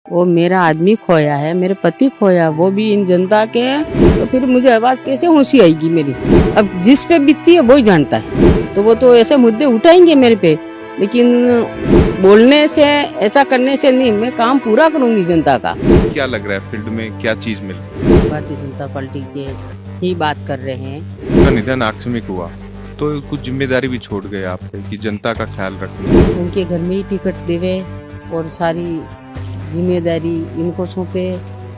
वो मेरा आदमी खोया है, मेरे पति खोया, वो भी इन जनता के हैं, तो फिर मुझे आवाज कैसे होशी आएगी मेरी। अब जिस पे बीतती है वही जानता है, तो वो तो ऐसे मुद्दे उठाएंगे मेरे पे, लेकिन बोलने से ऐसा करने से नहीं, मैं काम पूरा करूंगी जनता का। क्या लग रहा है फील्ड में क्या चीज मिल रही है? भारतीय जनता पार्टी के ही बात कर रहे हैं। उनका निधन आकस्मिक हुआ तो कुछ जिम्मेदारी भी छोड़ गए आप पे कि जनता का ख्याल रखना। उनके घर में ही टिकट देवे और सारी जिम्मेदारी इनको सौंपे,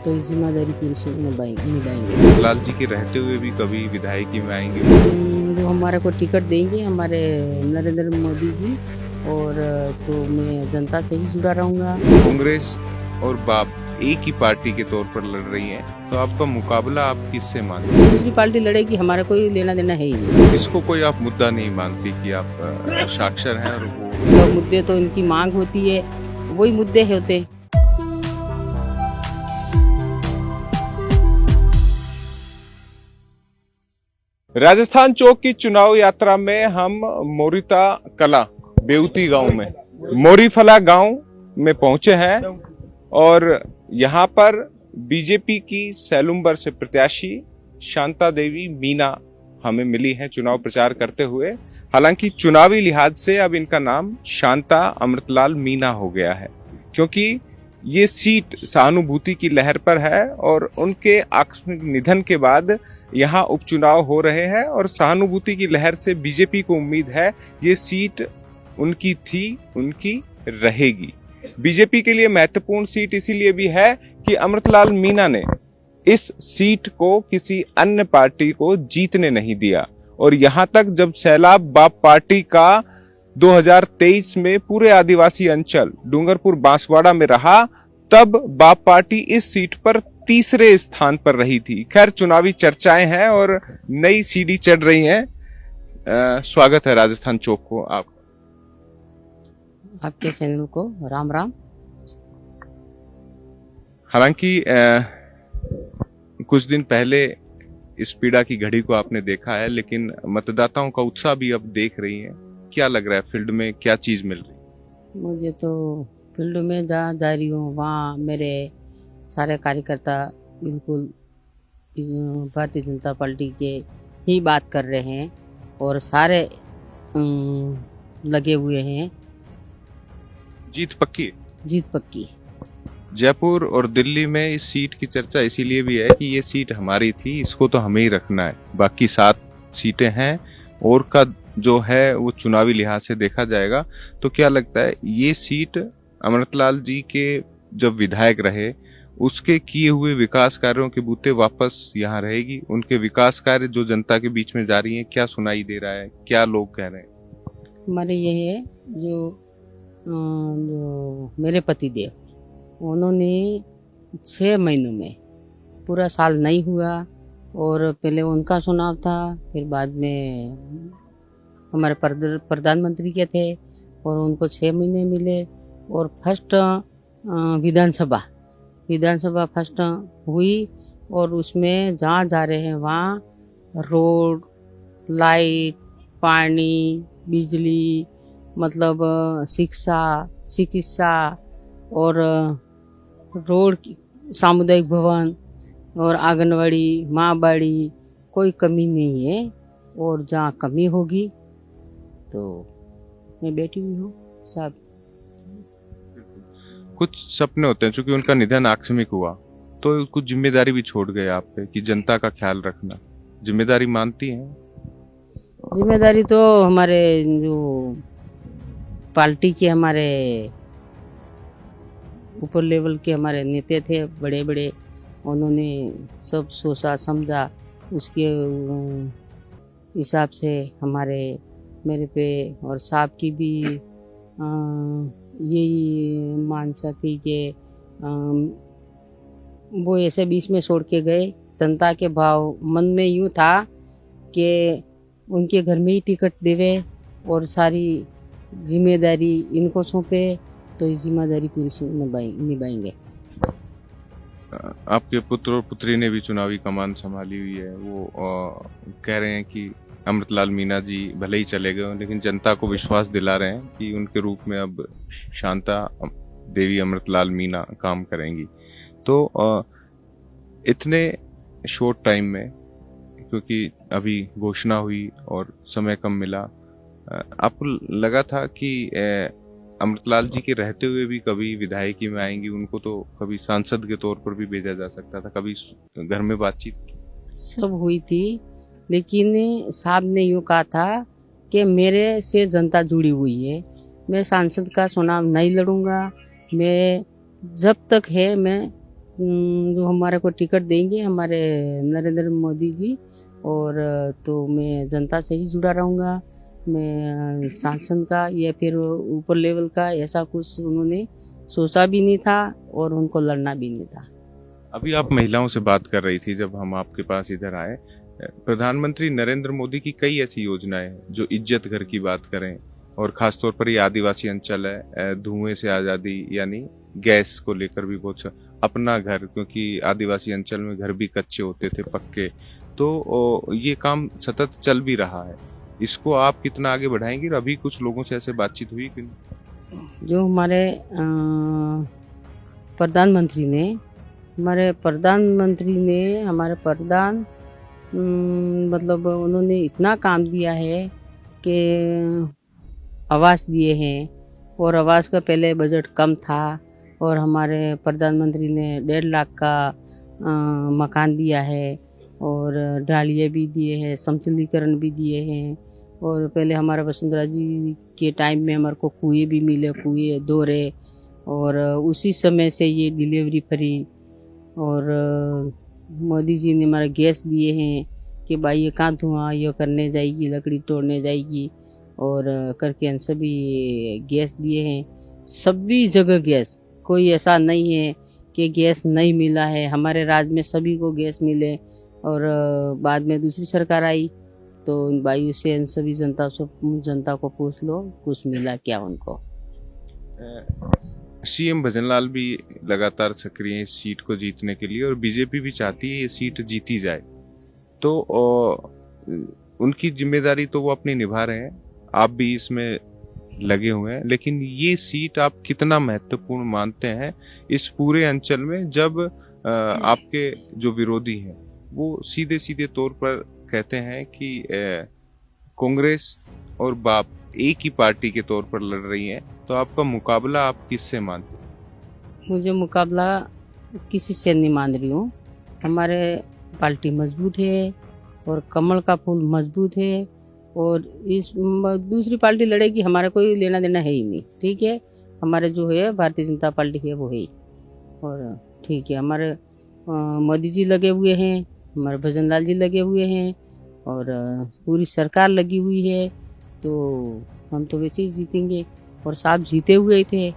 तो इस जिम्मेदारी पूरी से निभाएंगे। लाल जी के रहते हुए भी कभी विधायकी में आएंगे? जो हमारे को टिकट देंगे हमारे नरेंद्र मोदी जी, और तो मैं जनता से ही जुड़ा रहूंगा। कांग्रेस और बाप एक ही पार्टी के तौर पर लड़ रही हैं, तो आपका मुकाबला आप किससे मानते हैं? दूसरी पार्टी लड़ेगी, हमारा कोई लेना देना है ही नहीं। इसको कोई आप मुद्दा नहीं मानते कि आप साक्षर हैं और वो तो मुद्दे तो इनकी मांग होती है, वही मुद्दे होते। राजस्थान चौक की चुनाव यात्रा में हम मोरिता कला बेउती गांव में मोरीफला गांव में पहुंचे हैं और यहां पर बीजेपी की सैलुम्बर से प्रत्याशी शांता देवी मीना हमें मिली हैं चुनाव प्रचार करते हुए। हालांकि चुनावी लिहाज से अब इनका नाम शांता अमृतलाल मीना हो गया है, क्योंकि ये सीट सहानुभूति की लहर पर है और उनके आकस्मिक निधन के बाद यहाँ उपचुनाव हो रहे हैं और सहानुभूति की लहर से बीजेपी को उम्मीद है ये सीट उनकी थी, उनकी रहेगी। बीजेपी के लिए महत्वपूर्ण सीट इसीलिए भी है कि अमृतलाल मीना ने इस सीट को किसी अन्य पार्टी को जीतने नहीं दिया, और यहां तक जब सैलाब बाप पार्टी का 2023 में पूरे आदिवासी अंचल डूंगरपुर बांसवाड़ा में रहा, तब बाप पार्टी इस सीट पर तीसरे स्थान पर रही थी। खैर, चुनावी चर्चाएं हैं और नई सीढ़ी चढ़ रही हैं। स्वागत है राजस्थान चौक को आपके चैनल को राम राम। हालांकि कुछ दिन पहले इस पीड़ा की घड़ी को आपने देखा है, लेकिन मतदाताओं का उत्साह भी अब देख रही हैं। क्या लग रहा है फील्ड में क्या चीज मिल रही है? मुझे तो फील्ड में जहाँ जा रही हूँ वहाँ मेरे सारे कार्यकर्ता बिल्कुल भारतीय जनता पार्टी के ही बात कर रहे हैं और सारे लगे हुए हैं। जीत पक्की है? जीत पक्की है। जयपुर और दिल्ली में इस सीट की चर्चा इसीलिए भी है कि ये सीट हमारी थी, इसको तो हमें ही रखना है। बाकी 7 सीटें हैं और का जो है वो चुनावी लिहाज से देखा जाएगा। तो क्या लगता है ये सीट अमृतलाल जी के जब विधायक रहे उसके किए हुए विकास कार्यों के बूते वापस यहाँ रहेगी? उनके विकास कार्य जो जनता के बीच में जारी हैं, क्या सुनाई दे रहा है, क्या लोग कह रहे हैं? हमारे ये है जो मेरे पति देव, उन्होंने 6 महीनों में, पूरा साल नहीं हुआ, और पहले उनका चुनाव था, फिर बाद में हमारे प्रधानमंत्री के थे और उनको 6 महीने मिले, और फर्स्ट विधानसभा फर्स्ट हुई, और उसमें जहाँ जा रहे हैं वहाँ रोड, लाइट, पानी, बिजली, मतलब शिक्षा, चिकित्सा और रोड, सामुदायिक भवन और आंगनवाड़ी, माँ बाड़ी, कोई कमी नहीं है। और जहाँ कमी होगी तो मैं बैठी हुई हूँ साहब। कुछ सपने होते हैं, चूंकि उनका निधन आकस्मिक हुआ तो कुछ जिम्मेदारी भी छोड़ गए आप पे कि जनता का ख्याल रखना। जिम्मेदारी मानती हैं? जिम्मेदारी तो हमारे जो पार्टी के हमारे ऊपर लेवल के हमारे नेता थे बड़े बड़े, उन्होंने सब सोचा समझा, उसके हिसाब से हमारे मेरे पे और साहब की भी यही मानसा थी कि वो ऐसे बीच में छोड़ के गए। जनता के भाव मन में यूँ था कि उनके घर में ही टिकट देवे और सारी जिम्मेदारी इनको सौंपे, तो इस जिम्मेदारी पूरी से निभाएंगे। आपके पुत्र और पुत्री ने भी चुनावी कमान संभाली हुई है, वो कह रहे हैं कि अमृतलाल मीना जी भले ही चले गए लेकिन जनता को विश्वास दिला रहे हैं कि उनके रूप में अब शांता देवी अमृतलाल मीना काम करेंगी। तो इतने शॉर्ट टाइम में, क्योंकि अभी घोषणा हुई और समय कम मिला, आपको लगा था कि अमृतलाल जी के रहते हुए भी कभी विधायकी में आएंगी? उनको तो कभी सांसद के तौर पर भी भेजा जा सकता था, कभी घर में बातचीत सब हुई थी, लेकिन साहब ने यूँ कहा था कि मेरे से जनता जुड़ी हुई है, मैं सांसद का चुनाव नहीं लड़ूंगा, मैं जब तक है मैं जो हमारे को टिकट देंगे हमारे नरेंद्र मोदी जी, और तो मैं जनता से ही जुड़ा रहूँगा, मैं सांसद का या फिर ऊपर लेवल का ऐसा कुछ उन्होंने सोचा भी नहीं था और उनको लड़ना भी नहीं था। अभी आप महिलाओं से बात कर रही थी जब हम आपके पास इधर आए। प्रधानमंत्री नरेंद्र मोदी की कई ऐसी योजनाएं हैं जो इज्जत घर की बात करें, और खासतौर पर ये आदिवासी अंचल है, धुएं से आज़ादी, यानी गैस को लेकर भी बहुत अपना घर, क्योंकि आदिवासी अंचल में घर भी कच्चे होते थे, पक्के, तो ये काम सतत चल भी रहा है। इसको आप कितना आगे बढ़ाएंगे? और अभी कुछ लोगों से ऐसे बातचीत हुई कि जो हमारे प्रधानमंत्री ने हमारे प्रधान मतलब उन्होंने इतना काम दिया है कि आवास दिए हैं, और आवास का पहले बजट कम था, और हमारे प्रधानमंत्री ने 1.5 लाख का मकान दिया है, और ढालिए भी दिए हैं, समतलीकरण भी दिए हैं, और पहले हमारा वसुंधरा जी के टाइम में हमारे को कुएँ भी मिले, कुएँ दोहरे, और उसी समय से ये डिलीवरी फ्री, और मोदी जी ने हमारे गैस दिए हैं कि भाई ये कहाँ धुआं ये करने जाएगी, लकड़ी तोड़ने जाएगी, और करके सभी गैस दिए हैं, सभी जगह गैस, कोई ऐसा नहीं है कि गैस नहीं मिला है, हमारे राज्य में सभी को गैस मिले। और बाद में दूसरी सरकार आई तो इन भाइयों से इन सभी जनता को पूछ लो कुछ मिला क्या उनको। सीएम भजनलाल भी लगातार सक्रिय हैं इस सीट को जीतने के लिए, और बीजेपी भी चाहती है ये सीट जीती जाए, तो उनकी जिम्मेदारी तो वो अपनी निभा रहे हैं, आप भी इसमें लगे हुए हैं, लेकिन ये सीट आप कितना महत्वपूर्ण मानते हैं इस पूरे अंचल में, जब आपके जो विरोधी हैं वो सीधे सीधे तौर पर कहते हैं कि कांग्रेस और बाप एक ही पार्टी के तौर पर लड़ रही हैं, तो आपका मुकाबला आप किससे मानते हैं? मुझे मुकाबला किसी से नहीं मान रही हूँ, हमारे पार्टी मजबूत है और कमल का फूल मजबूत है, और इस दूसरी पार्टी लड़ेगी हमारा कोई लेना देना है ही नहीं, ठीक है, हमारे जो है भारतीय जनता पार्टी है वो है, और ठीक है, हमारे मोदी जी लगे हुए हैं, हमारे भजनलाल जी लगे हुए हैं, और पूरी सरकार लगी हुई है, तो हम तो वैसे ही जीतेंगे, और साहब जीते हुए थे।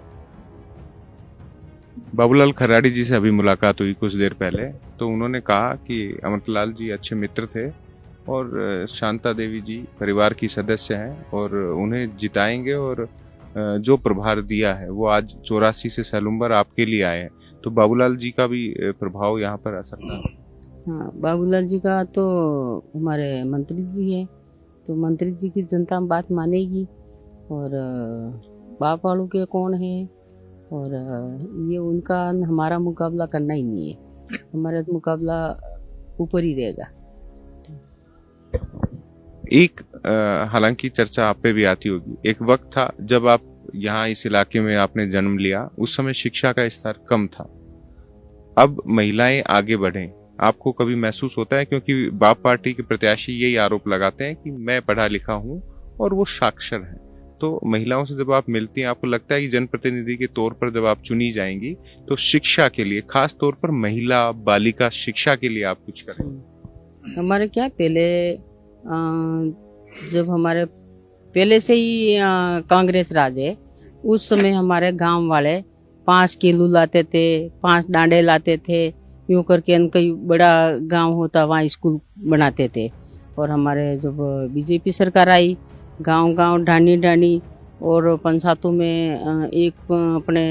बाबूलाल खराड़ी जी से अभी मुलाकात हुई कुछ देर पहले, तो उन्होंने कहा कि अमृतलाल जी अच्छे मित्र थे, और शांता देवी जी परिवार की सदस्य हैं, और उन्हें जिताएंगे, और जो प्रभार दिया है वो आज 84 से सैलुम्बर आपके लिए आए हैं, तो बाबूलाल जी का भी प्रभाव यहाँ पर असर था। हाँ, बाबूलाल जी का तो हमारे मंत्री जी है, तो मंत्री जी की जनता बात मानेगी, और बाप वालों के कौन है, और ये उनका हमारा मुकाबला करना ही नहीं है, हमारा मुकाबला ऊपर ही रहेगा। एक हालांकि चर्चा आप पे भी आती होगी, एक वक्त था जब आप यहाँ इस इलाके में आपने जन्म लिया, उस समय शिक्षा का स्तर कम था, अब महिलाएं आगे बढ़ें, आपको कभी महसूस होता है? क्योंकि बाप पार्टी के प्रत्याशी यही आरोप लगाते हैं कि मैं पढ़ा लिखा हूँ और वो साक्षर है, तो महिलाओं से जब आप मिलती हैं, आपको लगता है कि जनप्रतिनिधि के तौर पर जब आप चुनी जाएंगी तो शिक्षा के लिए, खास तौर पर महिला बालिका शिक्षा के लिए आप कुछ करें? हमारे क्या पहले जब हमारे पहले से ही कांग्रेस राज है, उस समय हमारे गांव वाले 5 किलो लाते थे, 5 डांडे लाते थे, यूँ करके कई बड़ा गांव होता वहाँ स्कूल बनाते थे, और हमारे जब बीजेपी सरकार आई, गांव गांव ढानी ढानी, और पंचायतों में एक अपने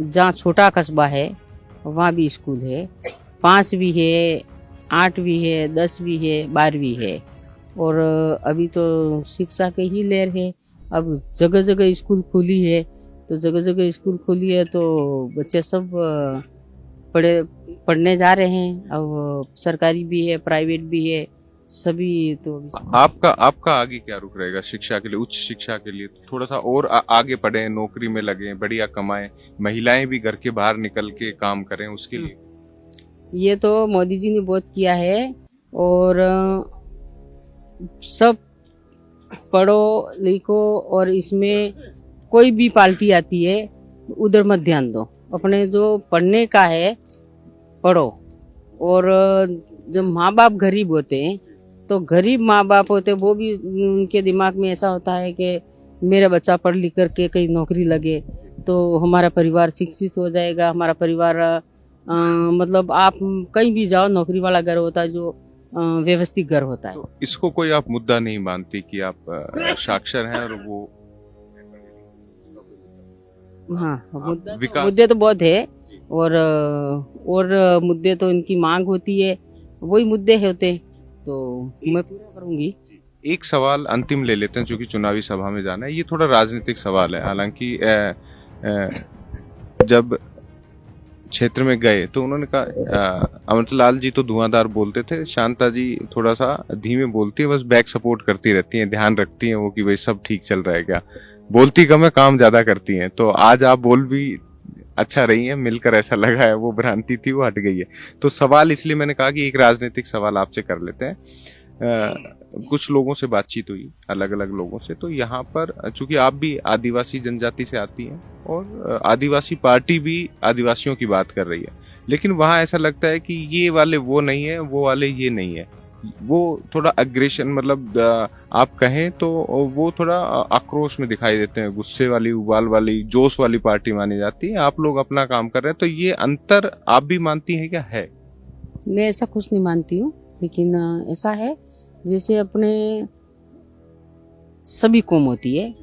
जहाँ छोटा कस्बा है वहाँ भी स्कूल है, 5 भी है, 8 भी है, 10 भी है, 12 भी है, और अभी तो शिक्षा के ही लहर है, अब जगह जगह स्कूल खुली है, तो जगह जगह स्कूल खोली है, तो बच्चे सब पढ़ने जा रहे हैं। अब सरकारी भी है, प्राइवेट भी है, सभी। तो आपका आगे क्या रुख रहेगा शिक्षा के लिए, उच्च शिक्षा के लिए? थोड़ा सा और आगे पढ़े, नौकरी में लगे, बढ़िया कमाएं, महिलाएं भी घर के बाहर निकल के काम करें, उसके लिए ये तो मोदी जी ने बहुत किया है। और सब पढ़ो लिखो, और इसमें कोई भी पार्टी आती है उधर मत ध्यान दो, अपने जो पढ़ने का है पढ़ो। और जब माँ बाप गरीब होते हैं, तो गरीब माँ बाप होते वो भी उनके दिमाग में ऐसा होता है कि मेरा बच्चा पढ़ लिख करके कहीं नौकरी लगे तो हमारा परिवार शिक्षित हो जाएगा, हमारा परिवार मतलब आप कहीं भी जाओ, नौकरी वाला घर होता है जो व्यवस्थित घर होता है। तो इसको कोई आप मुद्दा नहीं मानती कि आप साक्षर हैं और वो? हाँ, विकास मुद्दे तो बहुत है, और मुद्दे तो इनकी मांग होती है, वही मुद्दे होते, तो मैं पूरा करूंगी। एक सवाल अंतिम ले लेते हैं, जो कि चुनावी सभा में जाना है। ये थोड़ा राजनीतिक सवाल है, हालांकि जब क्षेत्र में गए तो उन्होंने कहा, अमरलाल जी तो धुआंधार बोलते थे, शांता जी थोड़ा सा धीमे बोलती है, बस बैक सपोर्ट करती रहती हैं, ध्यान रखती हैं वो कि भाई सब ठीक चल रहा है क्या। बोलती कम है, काम ज्यादा करती हैं। तो आज आप बोल भी अच्छा रही हैं, मिलकर ऐसा लगा है, वो भ्रांति थी वो हट गई है। तो सवाल इसलिए मैंने कहा कि एक राजनीतिक सवाल आपसे कर लेते हैं। कुछ लोगों से बातचीत हुई, अलग अलग लोगों से, तो यहाँ पर चूंकि आप भी आदिवासी जनजाति से आती हैं और आदिवासी पार्टी भी आदिवासियों की बात कर रही है, लेकिन वहाँ ऐसा लगता है कि ये वाले वो नहीं है, वो वाले ये नहीं है। वो थोड़ा अग्रेशन, मतलब आप कहें तो वो थोड़ा आक्रोश में दिखाई देते हैं, गुस्से वाली, उबाल वाली, जोश वाली पार्टी मानी जाती है। आप लोग अपना काम कर रहे हैं, तो ये अंतर आप भी मानती हैं क्या? है, मैं ऐसा कुछ नहीं मानती हूँ, लेकिन ऐसा है जैसे अपने सभी कौम होती है,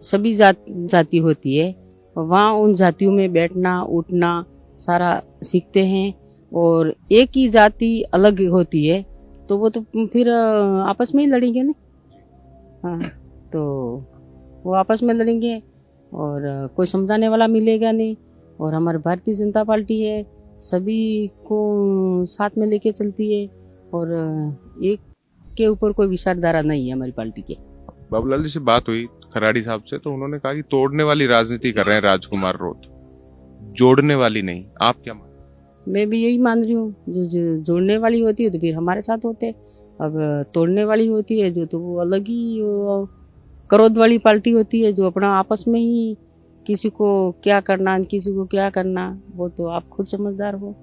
सभी जाति होती है, वहाँ उन जातियों में बैठना उठना सारा सीखते हैं। और एक ही जाति अलग होती है तो वो तो फिर आपस में ही लड़ेंगे ना। हाँ, तो वो आपस में लड़ेंगे और कोई समझाने वाला मिलेगा नहीं। और हमारी भारतीय जनता पार्टी है, सभी को साथ में लेके चलती है, और एक के ऊपर कोई विचारधारा नहीं है हमारी पार्टी के। बाबूलाल जी से बात हुई खराड़ी साहब से, तो उन्होंने कहा कि तोड़ने वाली राजनीति कर रहे हैं राजकुमार रोध, जोड़ने वाली नहीं। आप क्या मान? मैं भी यही मान रही हूँ, जो जोड़ने वाली होती है तो फिर हमारे साथ होते, अब तोड़ने वाली होती है जो, तो वो अलग ही क्रोध वाली पार्टी होती है, जो अपना आपस में ही किसी को क्या करना किसी को क्या करना, वो तो आप खुद समझदार हो।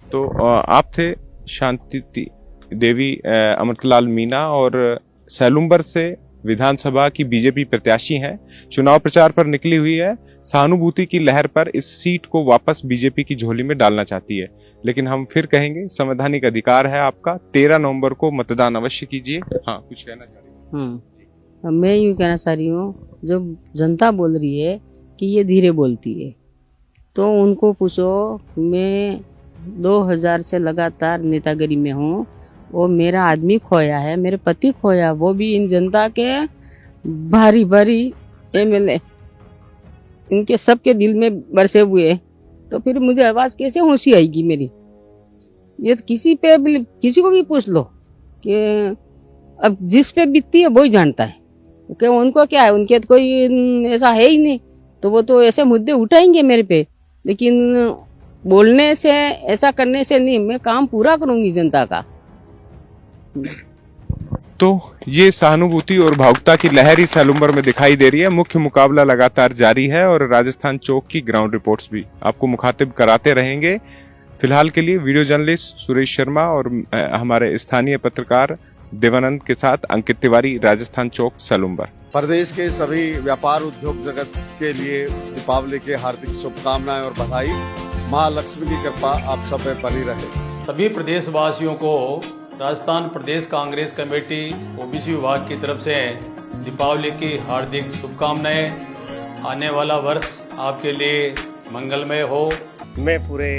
तो आप थे शांति देवी अमृतलाल मीणा, और सैलुम्बर से विधानसभा की बीजेपी प्रत्याशी हैं, चुनाव प्रचार पर निकली हुई है। सहानुभूति की लहर पर इस सीट को वापस बीजेपी की झोली में डालना चाहती है, लेकिन हम फिर कहेंगे संवैधानिक अधिकार है आपका। 13 नवंबर को मतदान अवश्य कीजिए। हाँ, कुछ कहना चाह रही हैं? मैं यूँ कहना चाह रही हूँ, जो जनता बोल रही है कि ये धीरे बोलती है, तो उनको पूछो, मैं 2000 से लगातार नेतागिरी में हूँ, वो मेरा आदमी खोया है, मेरे पति खोया, वो भी इन जनता के भारी भारी एमएलए, इनके सबके दिल में बरसे हुए, तो फिर मुझे आवाज कैसे होशी आएगी मेरी? ये तो किसी को भी पूछ लो कि अब जिस पे बीतती है वो ही जानता है कि उनको क्या है, उनके तो कोई ऐसा है ही नहीं, तो वो तो ऐसे मुद्दे उठाएंगे मेरे पे, लेकिन बोलने से ऐसा करने से नहीं, मैं काम पूरा करूंगी जनता का। तो ये सहानुभूति और भावुकता की लहर ही सैलुम्बर में दिखाई दे रही है। मुख्य मुकाबला लगातार जारी है और राजस्थान चौक की ग्राउंड रिपोर्ट्स भी आपको मुखातिब कराते रहेंगे। फिलहाल के लिए वीडियो जर्नलिस्ट सुरेश शर्मा और हमारे स्थानीय पत्रकार देवानंद के साथ अंकित तिवारी, राजस्थान चौक, सैलुम्बर। प्रदेश के सभी व्यापार उद्योग जगत के लिए दीपावली के हार्दिक शुभकामनाएं और बधाई। महालक्ष्मी की कृपा आप सब पे बनी रहे। सभी प्रदेशवासियों को राजस्थान प्रदेश कांग्रेस कमेटी ओबीसी विभाग की तरफ से दीपावली की हार्दिक शुभकामनाएं। आने वाला वर्ष आपके लिए मंगलमय हो। मैं पूरे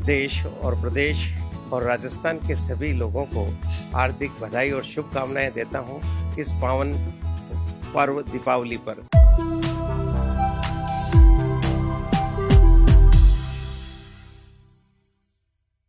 देश और प्रदेश और राजस्थान के सभी लोगों को हार्दिक बधाई और शुभकामनाएं देता हूं इस पावन पर्व दीपावली पर।